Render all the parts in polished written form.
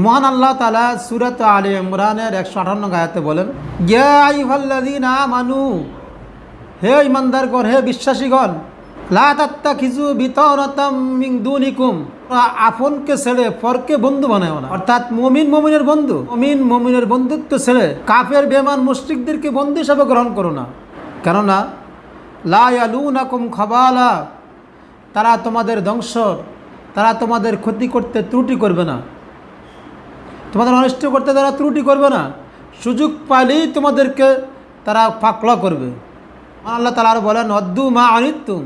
মহান আল্লাহ তাআলা সূরাত আলে ইমরানের 158 আয়াতে বলেন, ইয়া আইয়ুহাল্লাযীনা আমানু, হে ঈমানদারগণ, হে বিশ্বাসীগণ, লা তাত্তাখিযু বিতানাতাম মিন দুনিকুম, আপনকে ছেড়ে পরকে বন্ধু বানাও না। অর্থাৎ মুমিনের বন্ধু, মুমিনের বন্ধুত্ব ছেড়ে কাফের বেঈমান মুশরিকদেরকে বন্ধু হিসেবে গ্রহণ করো না। কেননা লা ইয়ালুনাকুম খাবালা, তারা তোমাদের ধ্বংস, তারা তোমাদের ক্ষতি করতে ত্রুটি করবে না, তোমাদের অনিষ্ট করতে তারা ত্রুটি করবে না, সুযোগ পাইলেই তোমাদেরকে তারা পাকড়া করবে। আল্লাহ তাআলা আরো বলেন, অদ্দু মা আনিতুম,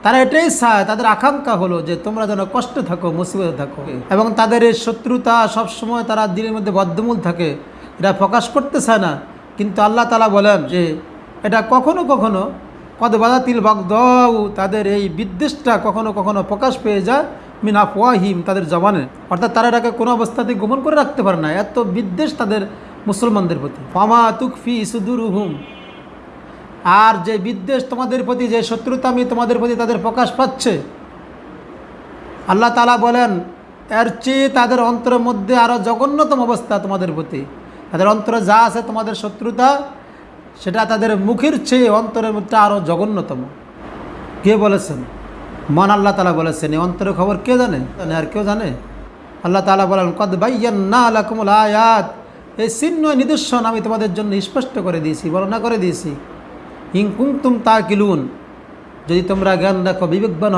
তারা এটাই চায়, তাদের আকাঙ্ক্ষা হলো যে তোমরা যেন কষ্টে থাকো, মুসিবতে থাকো, এবং তাদের এই শত্রুতা সবসময় তারা দিনের মধ্যে বদ্ধমূল থাকে, এটা প্রকাশ করতে চায় না। কিন্তু আল্লাহ তাআলা বলেন যে এটা কখনো কখনো কদ বাদাতিল বাগদাউ, তাদের এই বিদ্বেষটা কখনো কখনো প্রকাশ পেয়ে যায় মিন আফওয়াহিম, তাদের জবানে। অর্থাৎ তারা এটাকে কোনো অবস্থাতেই গোপন করে রাখতে পারে না, এত বিদ্বেষ তাদের মুসলমানদের প্রতি। ফামা তুকফি সুদুরুহুম, আর যে বিদ্বেষ তোমাদের প্রতি, যে শত্রুতা আমি তোমাদের প্রতি তাদের প্রকাশ পাচ্ছে, আল্লাহ তাআলা বলেন এর চেয়ে তাদের অন্তরের মধ্যে আরও জঘন্যতম অবস্থা তোমাদের প্রতি। তাদের অন্তরে যা আছে তোমাদের শত্রুতা, সেটা তাদের মুখের চেয়ে অন্তরের মধ্যে আরও জঘন্যতম। কে বলেছেন? মান আল্লাহ তাআলা বলেছেন। এই অন্তরের খবর কে জানে? আর কেউ জানে? আল্লাহ তাআলা বলেন, কদ বায়্যান্না লাকুমুল আয়াত, এই চিহ্ন নিদর্শন আমি তোমাদের জন্য স্পষ্ট করে দিয়েছি, বর্ণনা করে দিয়েছি। ইন কুনতুম তাকিলুন, যদি তোমরা জ্ঞান রাখো, বিবেকবান